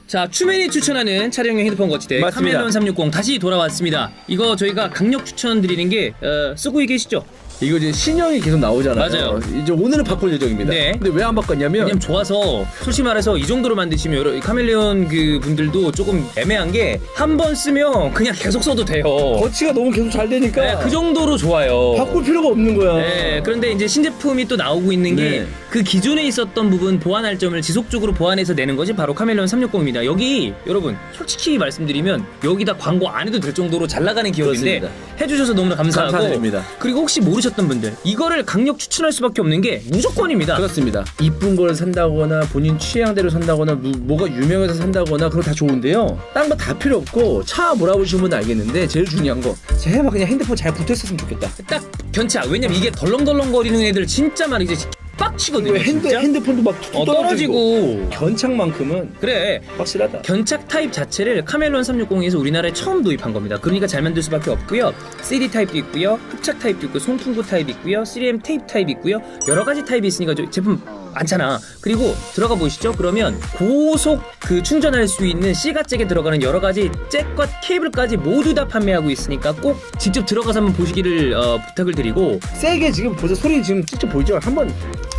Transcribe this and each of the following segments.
자, 추맨이 추천하는 차량용 핸드폰 거치대 맞습니다. 카멜론 360 다시 돌아왔습니다. 이거 저희가 강력 추천드리는 게 쓰고 계시죠? 이거 이제 신형이 계속 나오잖아요. 맞아요. 이제 오늘은 바꿀 예정입니다. 네. 근데 왜 안 바꿨냐면 왜냐면 좋아서 솔직히 말해서 이 정도로 만드시면 여러 카멜레온 그 분들도 조금 애매한 게 한 번 쓰면 그냥 계속 써도 돼요. 거치가 너무 계속 잘 되니까 네, 그 정도로 좋아요. 바꿀 필요가 없는 거야. 네, 그런데 이제 신제품이 또 나오고 있는 게 네. 그 기존에 있었던 부분 보완할 점을 지속적으로 보완해서 내는 것이 바로 카멜레온 360입니다. 여기 여러분 솔직히 말씀드리면 여기다 광고 안 해도 될 정도로 잘 나가는 기업인데 그렇습니다. 해주셔서 너무나 감사하고 감사드립니다. 그리고 혹시 모르셨던 분들 이거를 강력 추천할 수밖에 없는 게 무조건입니다. 그렇습니다. 이쁜 걸 산다거나 본인 취향대로 산다거나 뭐가 유명해서 산다거나 그거 다 좋은데요. 딴 거 다 필요 없고 차 몰아보시면 알겠는데 제일 중요한 거 제발 그냥 핸드폰 잘 붙어있었으면 좋겠다. 딱 견착. 왜냐면 이게 덜렁덜렁거리는 애들 진짜 많이 이제 빡치거든요. 진짜? 핸드폰도 막 툭툭 떨어지고. 견착만큼은 그래. 확실하다. 견착 타입 자체를 카멜론 360에서 우리나라에 처음 도입한 겁니다. 그러니까 잘 만들 수밖에 없고요. CD 타입도 있고요. 흡착 타입도 있고 송풍구 타입 있고요. 3M 테이프 타입 있고요. 여러 가지 타입이 있으니까 제품 많잖아. 그리고 들어가 보시죠. 그러면 고속 그 충전할 수 있는 C가잭에 들어가는 여러 가지 잭과 케이블까지 모두 다 판매하고 있으니까 꼭 직접 들어가서 한번 보시기를 부탁을 드리고 세게 지금 보세요. 소리 지금 직접 보이죠? 한번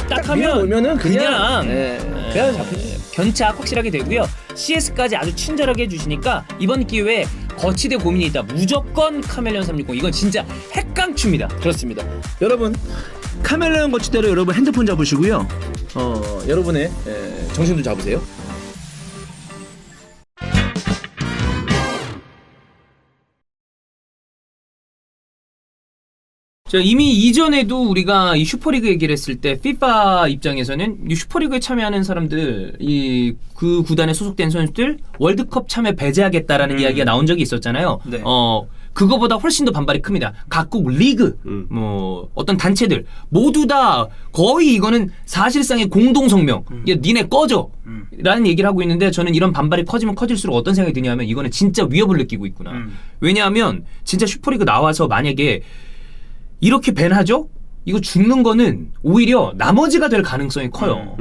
딱 하면 오면은 그냥 그냥 잡히죠. 견착 확실하게 되고요. CS까지 아주 친절하게 해주시니까 이번 기회에 거치대 고민이 있다. 무조건 카멜레온 360 이건 진짜 핵강추입니다. 그렇습니다. 여러분 카멜레온 거치대로 여러분 핸드폰 잡으시고요. 여러분의 정신도 잡으세요. 자, 이미 이전에도 우리가 이 슈퍼리그 얘기를 했을 때 FIFA 입장에서는 이 슈퍼리그에 참여하는 사람들 그 구단에 소속된 선수들 월드컵 참여 배제하겠다라는 이야기가 나온 적이 있었잖아요. 네. 그거보다 훨씬 더 반발이 큽니다. 각국 리그, 어떤 단체들 모두 다 거의 이거는 사실상의 공동 성명. 니네 꺼져. 라는 얘기를 하고 있는데 저는 이런 반발이 커지면 커질수록 어떤 생각이 드냐면 이거는 진짜 위협을 느끼고 있구나. 왜냐하면 진짜 슈퍼리그 나와서 만약에 이렇게 밴하죠? 이거 죽는 거는 오히려 나머지가 될 가능성이 커요.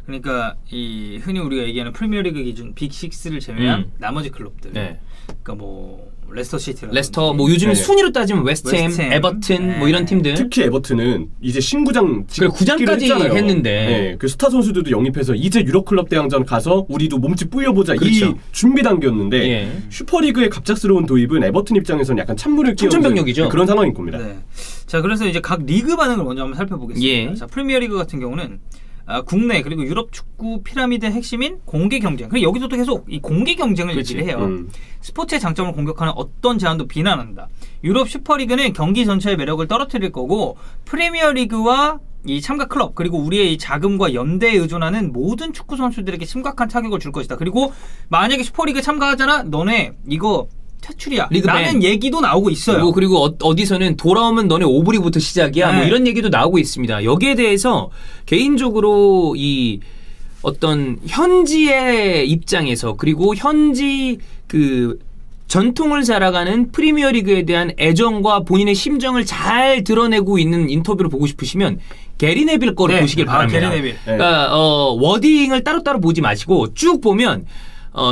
그러니까 이 흔히 우리가 얘기하는 프리미어리그 기준 빅6를 제외한 나머지 클럽들. 네. 그러니까 뭐 레스터 시티, 레스터, 뭐 요즘 네. 순위로 따지면 웨스트햄, 에버튼, 뭐 이런 팀들. 특히 에버튼은 이제 신구장 그래, 구장까지 했는데. 네, 그 스타 선수들도 영입해서 이제 유럽 클럽 대항전 가서 우리도 몸집 뿌려보자 그렇죠. 이 준비 단계였는데 예. 슈퍼리그의 갑작스러운 도입은 에버튼 입장에서는 약간 찬물을 끼얹은 청천벽력이죠. 그런 상황인 겁니다. 네. 자, 그래서 이제 각 리그 반응을 먼저 한번 살펴보겠습니다. 예. 자, 프리미어리그 같은 경우는 국내 그리고 유럽 축구 피라미드 핵심인 공개 경쟁. 그리고 여기서도 계속 이 공개 경쟁을 그치. 얘기를 해요. 스포츠의 장점을 공격하는 어떤 제안도 비난한다. 유럽 슈퍼리그는 경기 전체의 매력을 떨어뜨릴 거고 프리미어리그와 이 참가 클럽 그리고 우리의 이 자금과 연대에 의존하는 모든 축구 선수들에게 심각한 타격을 줄 것이다. 그리고 만약에 슈퍼리그 참가하잖아, 너네 이거 퇴출이야. 리그 라는 밴. 얘기도 나오고 있어요. 뭐 그리고 어디서는 돌아오면 너네 오브리부터 시작이야. 네. 뭐 이런 얘기도 나오고 있습니다. 여기에 대해서 개인적으로 이 어떤 현지의 입장에서 그리고 현지 그 전통을 살아가는 프리미어리그에 대한 애정과 본인의 심정을 잘 드러내고 있는 인터뷰를 보고 싶으시면 게리 네빌 거를 네. 보시길 바랍니다. 게리 네빌. 그러니까 워딩을 따로따로 보지 마시고 쭉 보면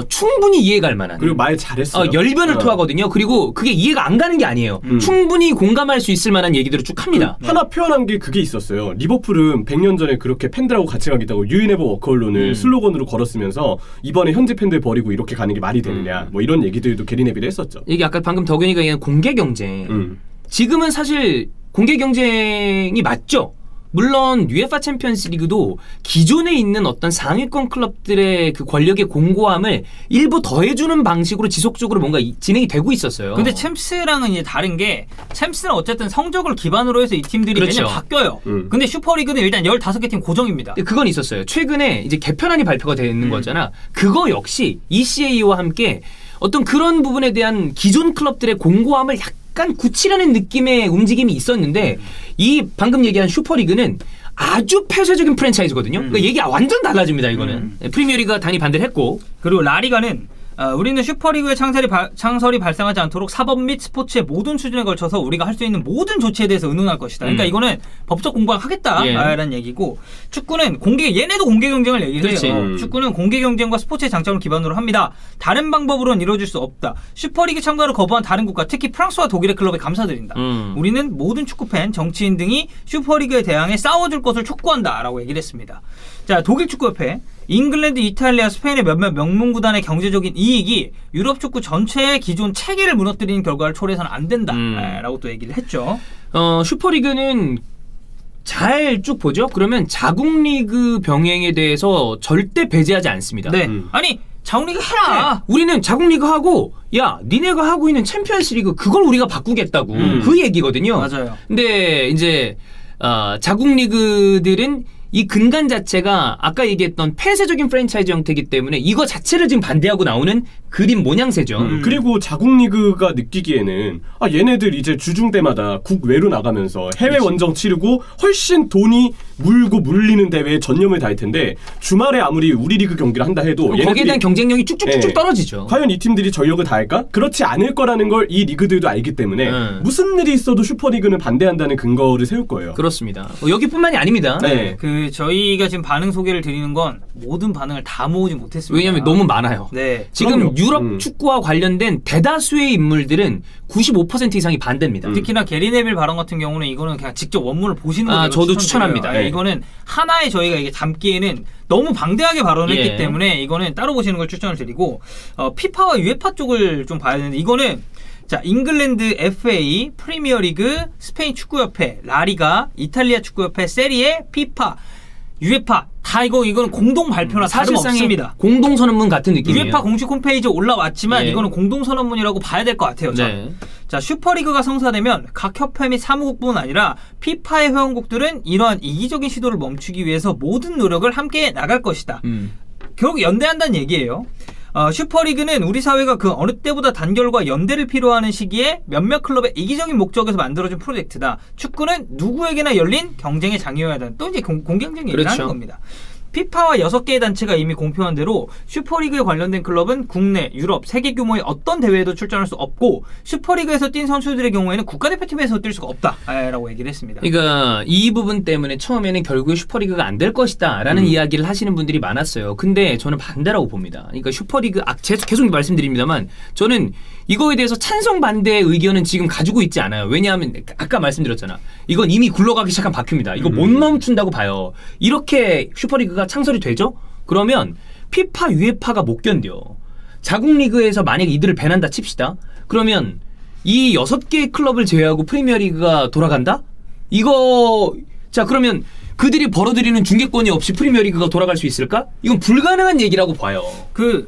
충분히 이해갈 만한 그리고 말 잘했어요. 열변을 토하거든요. 그리고 그게 이해가 안 가는 게 아니에요. 충분히 공감할 수 있을 만한 얘기들을 쭉 합니다. 하나 표현한 게 그게 있었어요. 리버풀은 100년 전에 그렇게 팬들하고 같이 가겠다고 You Never Walk Alone을 슬로건으로 걸었으면서 이번에 현지 팬들 버리고 이렇게 가는 게 말이 되느냐 뭐 이런 얘기들도 게리 네빌이 했었죠. 이게 아까 방금 덕현이가 얘기한 공개 경쟁. 지금은 사실 공개 경쟁이 맞죠. 물론 UEFA 챔피언스 리그도 기존에 있는 어떤 상위권 클럽들의 그 권력의 공고함을 일부 더해주는 방식으로 지속적으로 뭔가 진행이 되고 있었어요. 근데 챔스랑은 이제 다른 게 챔스는 어쨌든 성적을 기반으로 해서 이 팀들이 그렇죠. 매년 바뀌어요. 근데 슈퍼리그는 일단 15개 팀 고정입니다. 그건 있었어요. 최근에 이제 개편안이 발표가 되는 거잖아. 그거 역시 ECA와 함께 어떤 그런 부분에 대한 기존 클럽들의 공고함을 약간 굳히려는 느낌의 움직임이 있었는데 이 방금 얘기한 슈퍼리그는 아주 폐쇄적인 프랜차이즈거든요. 그러니까 얘기가 완전 달라집니다. 이거는 프리미어리그가 단이 반대를 했고 그리고 라리가는 우리는 슈퍼리그의 창설이 발생하지 않도록 사법 및 스포츠의 모든 수준에 걸쳐서 우리가 할 수 있는 모든 조치에 대해서 의논할 것이다. 그러니까 이거는 법적 공방 하겠다라는 얘기고, 축구는 얘네도 공개 경쟁을 얘기를 해요. 축구는 공개 경쟁과 스포츠의 장점을 기반으로 합니다. 다른 방법으로는 이루어질 수 없다. 슈퍼리그 참가를 거부한 다른 국가, 특히 프랑스와 독일의 클럽에 감사드린다. 우리는 모든 축구팬, 정치인 등이 슈퍼리그에 대항해 싸워줄 것을 촉구한다라고 얘기를 했습니다. 자, 독일 축구협회, 잉글랜드, 이탈리아, 스페인의 몇몇 명문 구단의 경제적인 이익이 유럽 축구 전체의 기존 체계를 무너뜨리는 결과를 초래해서는 안 된다라고 또 얘기를 했죠. 슈퍼리그는 잘 쭉 보죠. 그러면 자국 리그 병행에 대해서 절대 배제하지 않습니다. 네. 아니, 자국리그 해라. 우리는 자국 리그 하고, 야, 니네가 하고 있는 챔피언스 리그 그걸 우리가 바꾸겠다고 그 얘기거든요. 맞아요. 근데 이제 자국 리그들은 이 근간 자체가 아까 얘기했던 폐쇄적인 프랜차이즈 형태이기 때문에 이거 자체를 지금 반대하고 나오는 그림 모양새죠. 그리고 자국 리그가 느끼기에는 얘네들 이제 주중 때마다 국외로 나가면서 해외 원정 치르고 훨씬 돈이 물고 물리는 대회에 전념을 다할 텐데, 주말에 아무리 우리 리그 경기를 한다 해도 거기에 대한 경쟁력이 쭉쭉쭉쭉 떨어지죠. 과연 이 팀들이 전력을 다할까? 그렇지 않을 거라는 걸 이 리그들도 알기 때문에 무슨 일이 있어도 슈퍼리그는 반대한다는 근거를 세울 거예요. 그렇습니다. 여기뿐만이 아닙니다. 네. 저희가 지금 반응 소개를 드리는 건 모든 반응을 다 모으지 못했습니다. 왜냐하면 너무 많아요. 네. 지금 그럼요. 유럽 축구와 관련된 대다수의 인물들은 95% 이상이 반대입니다. 특히나 게리 네빌 발언 같은 경우는 이거는 그냥 직접 원문을 보시는 걸 저도 추천합니다. 네. 이거는 하나에 저희가 이게 담기에는 너무 방대하게 발언을 했기 때문에 이거는 따로 보시는 걸 추천을 드리고, 피파와 유에파 쪽을 좀 봐야 되는데, 이거는 자, 잉글랜드 FA, 프리미어리그, 스페인 축구협회, 라리가, 이탈리아 축구협회, 세리에, 피파, 유에파 다 이거는 공동 발표나 다름없습니다. 공동 선언문 같은 느낌이에요. 유에파 공식 홈페이지에 올라왔지만 이거는 공동 선언문이라고 봐야 될 것 같아요. 자, 슈퍼리그가 성사되면 각 협회 및 사무국뿐 아니라 피파의 회원국들은 이러한 이기적인 시도를 멈추기 위해서 모든 노력을 함께 나갈 것이다. 결국 연대한다는 얘기예요. 슈퍼리그는 우리 사회가 그 어느 때보다 단결과 연대를 필요하는 시기에 몇몇 클럽의 이기적인 목적에서 만들어진 프로젝트다. 축구는 누구에게나 열린 경쟁의 장이어야 한다. 또 이제 공경쟁 얘기를 하는 겁니다. 피파와 6개의 단체가 이미 공표한 대로 슈퍼리그에 관련된 클럽은 국내, 유럽, 세계 규모의 어떤 대회에도 출전할 수 없고, 슈퍼리그에서 뛴 선수들의 경우에는 국가대표팀에서 뛸 수가 없다라고 얘기를 했습니다. 그러니까 이 부분 때문에 처음에는 결국에 슈퍼리그가 안 될 것이다 라는 이야기를 하시는 분들이 많았어요. 근데 저는 반대라고 봅니다. 그러니까 슈퍼리그, 계속 말씀드립니다만, 저는 이거에 대해서 찬성 반대의 의견은 지금 가지고 있지 않아요. 왜냐하면 아까 말씀드렸잖아. 이건 이미 굴러가기 시작한 바퀴입니다. 이거 못 멈춘다고 봐요. 이렇게 슈퍼리그가 창설이 되죠? 그러면 피파, 유에파가 못 견뎌. 자국 리그에서 만약에 이들을 배난다 칩시다. 그러면 이 6개의 클럽을 제외하고 프리미어리그가 돌아간다? 자, 그러면 그들이 벌어들이는 중계권이 없이 프리미어리그가 돌아갈 수 있을까? 이건 불가능한 얘기라고 봐요.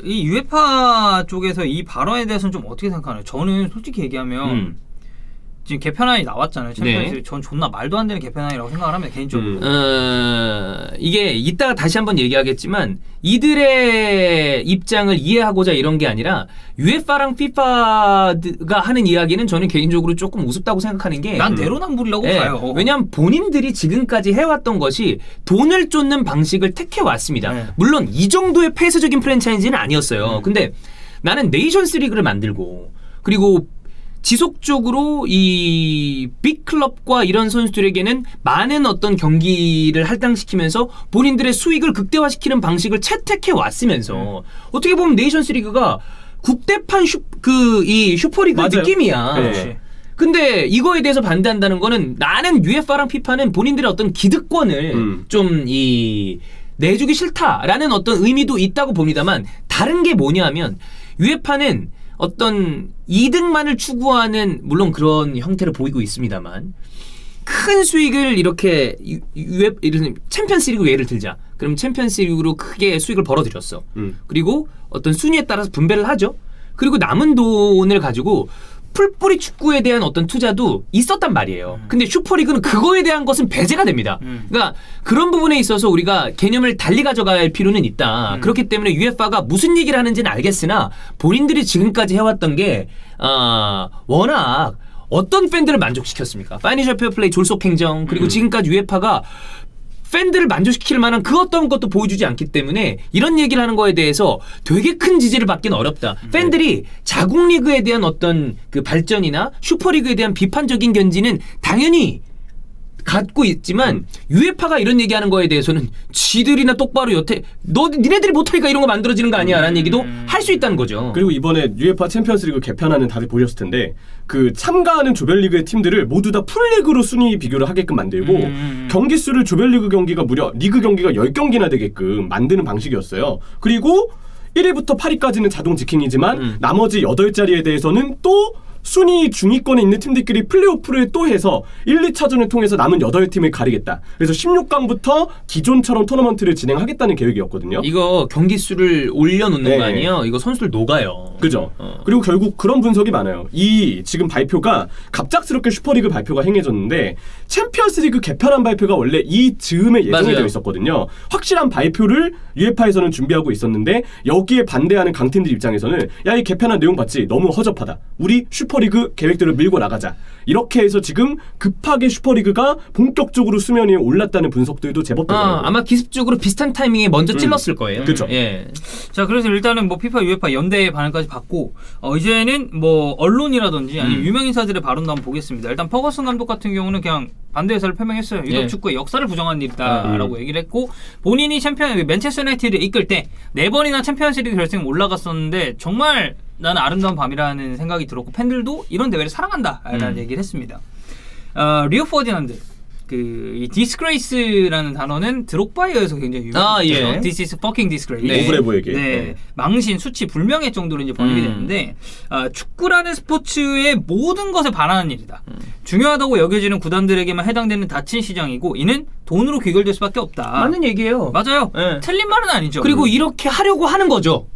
이 유에파 쪽에서 이 발언에 대해서는 좀 어떻게 생각하나요? 저는 솔직히 얘기하면 지금 개편안이 나왔잖아요. 챔피언스. 전 존나 말도 안 되는 개편안이라고 생각을 합니다. 개인적으로. 이게 이따가 다시 한번 얘기하겠지만, 이들의 입장을 이해하고자 이런 게 아니라 유에파랑 피파가 하는 이야기는 저는 개인적으로 조금 우습다고 생각하는 게, 난 내로남불이라고 봐요. 왜냐하면 본인들이 지금까지 해왔던 것이 돈을 쫓는 방식을 택해왔습니다. 물론 이 정도의 폐쇄적인 프랜차이즈는 아니었어요. 근데 나는 네이션스 리그를 만들고, 그리고 지속적으로 이 빅클럽과 이런 선수들에게는 많은 어떤 경기를 할당시키면서 본인들의 수익을 극대화시키는 방식을 채택해 왔으면서 어떻게 보면 네이션스 리그가 국대판 이 슈퍼리그 맞아요. 느낌이야. 네. 근데 이거에 대해서 반대한다는 거는, 나는 유에파랑 피파는 본인들의 어떤 기득권을 좀 내주기 싫다라는 어떤 의미도 있다고 봅니다만, 다른 게 뭐냐면, 유에파는 어떤 이득만을 추구하는, 물론 그런 형태를 보이고 있습니다만, 큰 수익을 이렇게 챔피언스 리그 예를 들자. 그럼 챔피언스 리그로 크게 수익을 벌어들였어. 그리고 어떤 순위에 따라서 분배를 하죠. 그리고 남은 돈을 가지고 풀뿌리 축구에 대한 어떤 투자도 있었단 말이에요. 근데 슈퍼리그는 그거에 대한 것은 배제가 됩니다. 그러니까 그런 부분에 있어서 우리가 개념을 달리 가져갈 필요는 있다. 그렇기 때문에 UEFA가 무슨 얘기를 하는지는 알겠으나, 본인들이 지금까지 해왔던 게 워낙 어떤 팬들을 만족시켰습니까? 파이낸셜 페어플레이, 졸속 행정, 그리고 지금까지 UEFA가 팬들을 만족시킬 만한 그 어떤 것도 보여주지 않기 때문에 이런 얘기를 하는 거에 대해서 되게 큰 지지를 받기는 어렵다. 팬들이 자국 리그에 대한 어떤 그 발전이나 슈퍼리그에 대한 비판적인 견지는 당연히 갖고 있지만 유에파가 이런 얘기하는 거에 대해서는 지들이나 똑바로 여태 니네들이 못하니까 이런 거 만들어지는 거 아니야 라는 얘기도 할 수 있다는 거죠. 그리고 이번에 UEFA 챔피언스리그 개편하는 다들 보셨을 텐데 그 참가하는 조별리그의 팀들을 모두 다 풀리그로 순위 비교를 하게끔 만들고 경기 수를 조별리그 경기가 무려 리그 경기가 10경기나 되게끔 만드는 방식이었어요. 그리고 1위부터 8위까지는 자동 직행이지만 나머지 8자리에 대해서는 또 순위 중위권에 있는 팀들끼리 플레이오프를 또 해서 1, 2차전을 통해서 남은 8팀을 가리겠다. 그래서 16강부터 기존처럼 토너먼트를 진행하겠다는 계획이었거든요. 이거 경기 수를 올려놓는 네. 거 아니에요? 이거 선수들 녹아요. 그죠? 그리고 결국 그런 분석이 많아요. 이 지금 발표가 갑작스럽게 슈퍼리그 발표가 행해졌는데 챔피언스리그 개편한 발표가 원래 이 즈음에 예정이 맞아요. 되어 있었거든요. 확실한 발표를 UEFA에서는 준비하고 있었는데 여기에 반대하는 강팀들 입장에서는 야, 이 개편한 내용 봤지? 너무 허접하다. 우리 슈퍼리그 계획대로 밀고 나가자. 이렇게 해서 지금 급하게 슈퍼리그가 본격적으로 수면 위에 올랐다는 분석들도 제법 되더라고요. 아마 기습적으로 비슷한 타이밍에 먼저 찔렀을 거예요. 그쵸. 예. 자, 그래서 일단은 뭐 피파, 유에파 연대의 반응까지 받고 이제는 뭐 언론이라든지 아니면 유명 인사들의 발언도 한번 보겠습니다. 일단 퍼거슨 감독 같은 경우는 그냥 반대 의사를 표명했어요. 유럽 예. 축구의 역사를 부정한 일이다라고 얘기를 했고 본인이 맨체스터 유나이티드를 이끌 때 4번이나 챔피언스리그 결승에 올라갔었는데 정말 나는 아름다운 밤이라는 생각이 들었고 팬들도 이런 대회를 사랑한다라는 얘기를 했습니다. 리오 퍼디난드 이 disgrace라는 단어는 드록바에 의해서 굉장히 유명해요. 예. This is fucking disgrace. 네. 오브레보에게. 네. 망신, 수치, 불명예 정도로 이제 번역이 되는데 축구라는 스포츠의 모든 것에 반하는 일이다. 중요하다고 여겨지는 구단들에게만 해당되는 닫힌 시장이고 이는 돈으로 귀결될 수밖에 없다. 맞는 얘기예요. 맞아요. 네. 틀린 말은 아니죠. 그리고 이렇게 하려고 하는 거죠.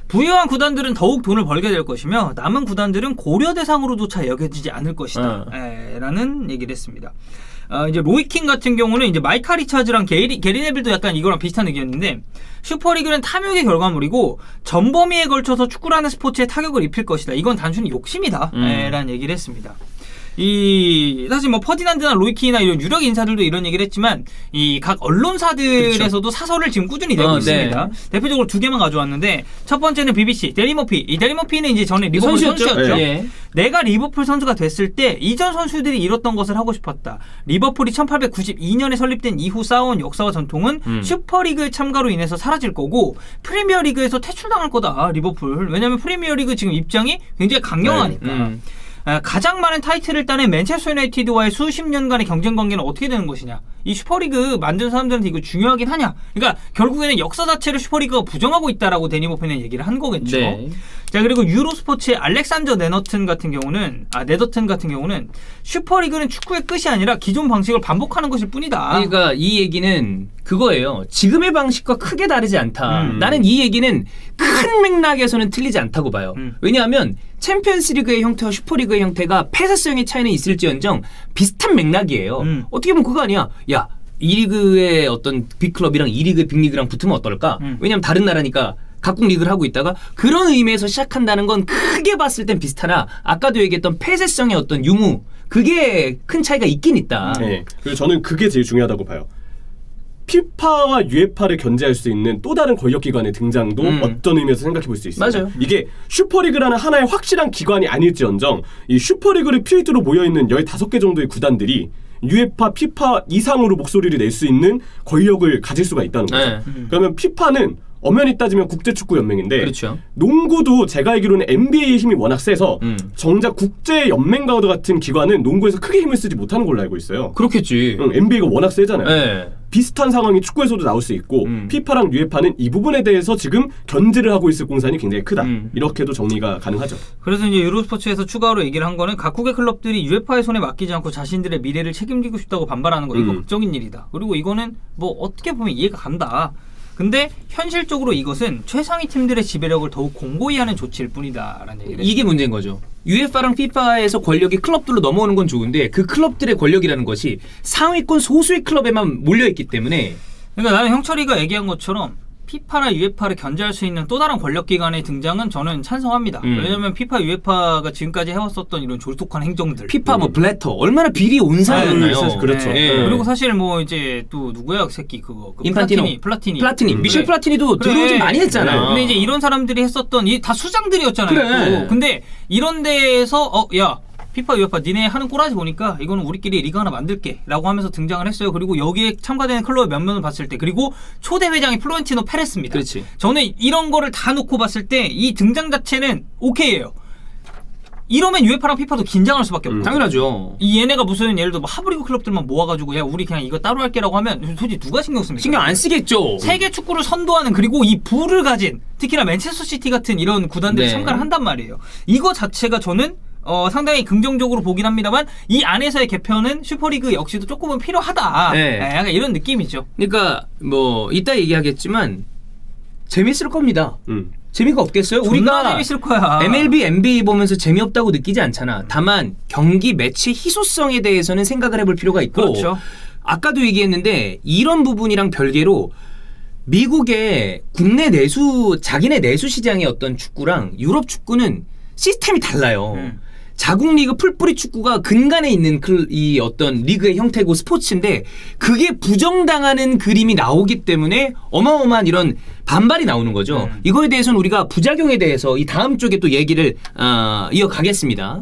부유한 구단들은 더욱 돈을 벌게 될 것이며 남은 구단들은 고려 대상으로조차 여겨지지 않을 것이다. 라는 얘기를 했습니다. 이제 로이킹 같은 경우는 이제 마이카 리차즈랑 게리 네빌도 약간 이거랑 비슷한 의견인데 슈퍼리그는 탐욕의 결과물이고 전범위에 걸쳐서 축구라는 스포츠에 타격을 입힐 것이다. 이건 단순히 욕심이다. 라는 얘기를 했습니다. 사실 뭐 퍼디난드나 로이킹이나 이런 유력 인사들도 이런 얘기를 했지만 이 각 언론사들에서도 그렇죠. 사설을 지금 꾸준히 내고 있습니다. 네. 대표적으로 2개만 가져왔는데 첫 번째는 BBC, 데리 머피. 이 데리 머피는 이제 전에 리버풀 선수였죠. 예. 내가 리버풀 선수가 됐을 때 이전 선수들이 이뤘던 것을 하고 싶었다. 리버풀이 1892년에 설립된 이후 쌓아온 역사와 전통은 슈퍼리그의 참가로 인해서 사라질 거고 프리미어리그에서 퇴출당할 거다. 리버풀. 왜냐하면 프리미어리그 지금 입장이 굉장히 강경하니까. 가장 많은 타이틀을 따낸 맨체스터 유나이티드와의 수십 년간의 경쟁 관계는 어떻게 되는 것이냐. 이 슈퍼리그 만든 사람들한테 이거 중요하긴 하냐. 그러니까 결국에는 역사 자체를 슈퍼리그가 부정하고 있다라고 데니 모피는 얘기를 한 거겠죠. 네. 자, 그리고 유로스포츠의 알렉산더 네더튼 같은 경우는 슈퍼리그는 축구의 끝이 아니라 기존 방식을 반복하는 것일 뿐이다. 그러니까 이 얘기는 그거예요. 지금의 방식과 크게 다르지 않다. 나는 이 얘기는 큰 맥락에서는 틀리지 않다고 봐요. 왜냐하면 챔피언스리그의 형태와 슈퍼리그의 형태가 폐쇄성의 차이는 있을지언정 비슷한 맥락이에요. 어떻게 보면 그거 아니야. 야, 이 리그의 어떤 빅클럽이랑 이 리그의 빅리그랑 붙으면 어떨까? 왜냐하면 다른 나라니까 각국 리그를 하고 있다가 그런 의미에서 시작한다는 건 크게 봤을 땐 비슷하나 아까도 얘기했던 폐쇄성의 어떤 유무 그게 큰 차이가 있긴 있다. 네. 그리고 저는 그게 제일 중요하다고 봐요. 피파와 유에파를 견제할 수 있는 또 다른 권력기관의 등장도 어떤 의미에서 생각해 볼 수 있습니다. 맞아요. 이게 슈퍼리그라는 하나의 확실한 기관이 아닐지언정 이 슈퍼리그를 필두로 모여있는 15개 정도의 구단들이 유에파, 피파 이상으로 목소리를 낼 수 있는 권력을 가질 수가 있다는 거죠. 그러면 피파는 엄연히 따지면 국제축구연맹인데 그렇죠. 농구도 제가 알기로는 NBA의 힘이 워낙 세서 정작 국제연맹과 같은 기관은 농구에서 크게 힘을 쓰지 못하는 걸로 알고 있어요. 그렇겠지. NBA가 워낙 세잖아요. 네. 비슷한 상황이 축구에서도 나올 수 있고 피파랑 유에파는 이 부분에 대해서 지금 견제를 하고 있을 공산이 굉장히 크다. 이렇게도 정리가 가능하죠. 그래서 이제 유로스포츠에서 추가로 얘기를 한 거는 각국의 클럽들이 유에파의 손에 맡기지 않고 자신들의 미래를 책임지고 싶다고 반발하는 거 이거 극적인 일이다. 그리고 이거는 뭐 어떻게 보면 이해가 간다. 근데 현실적으로 이것은 최상위 팀들의 지배력을 더욱 공고히 하는 조치일 뿐이다라는 얘기를 이게 문제인 거죠. UEFA랑 FIFA에서 권력이 클럽들로 넘어오는 건 좋은데 그 클럽들의 권력이라는 것이 상위권 소수의 클럽에만 몰려있기 때문에 그러니까 나는 형철이가 얘기한 것처럼 피파나 유에파를 견제할 수 있는 또 다른 권력기관의 등장은 저는 찬성합니다. 왜냐하면 피파, 유에파가 지금까지 해왔었던 이런 졸속한 행정들. 피파 뭐 블래터 얼마나 비리 온상이었나요? 그렇죠. 네. 그리고 사실 뭐 이제 또 누구야 그 새끼 그거 그 인판티노. 플라티니 미셸 그래. 플라티니도 드로우 좀 많이 했잖아. 근데 이제 이런 사람들이 했었던 이 다 수장들이었잖아요. 그래. 또. 근데 이런 데에서 야 피파 유에파 니네 하는 꼬라지 보니까 이거는 우리끼리 리그 하나 만들게 라고 하면서 등장을 했어요. 그리고 여기에 참가되는 클럽의 면면을 봤을 때 그리고 초대 회장이 플로렌티노 페레스입니다. 그렇지. 저는 이런 거를 다 놓고 봤을 때 이 등장 자체는 오케이예요. 이러면 유에파랑 피파도 긴장할 수밖에 없고 당연하죠. 이 얘네가 무슨 예를 들어 뭐 하브리그 클럽들만 모아가지고 야 우리 그냥 이거 따로 할게라고 하면 솔직히 누가 신경 씁니까? 신경 안 쓰겠죠. 세계 축구를 선도하는 그리고 이 부를 가진 특히나 맨체스터 시티 같은 이런 구단들이 네. 참가를 한단 말이에요. 이거 자체가 저는 상당히 긍정적으로 보긴 합니다만 이 안에서의 개편은 슈퍼리그 역시도 조금은 필요하다. 네. 약간 이런 느낌이죠. 그러니까 뭐 이따 얘기하겠지만 재밌을 겁니다. 재미가 없겠어요? 존나 우리가 재밌을 거야. MLB, NBA 보면서 재미없다고 느끼지 않잖아. 다만 경기 매치 희소성에 대해서는 생각을 해볼 필요가 있고 그렇죠. 아까도 얘기했는데 이런 부분이랑 별개로 미국의 국내 내수 자기네 내수 시장의 어떤 축구랑 유럽 축구는 시스템이 달라요. 자국 리그 풀뿌리 축구가 근간에 있는 이 어떤 리그의 형태고 스포츠인데 그게 부정당하는 그림이 나오기 때문에 어마어마한 이런 반발이 나오는 거죠. 이거에 대해서는 우리가 부작용에 대해서 이 다음 쪽에 또 얘기를 이어가겠습니다.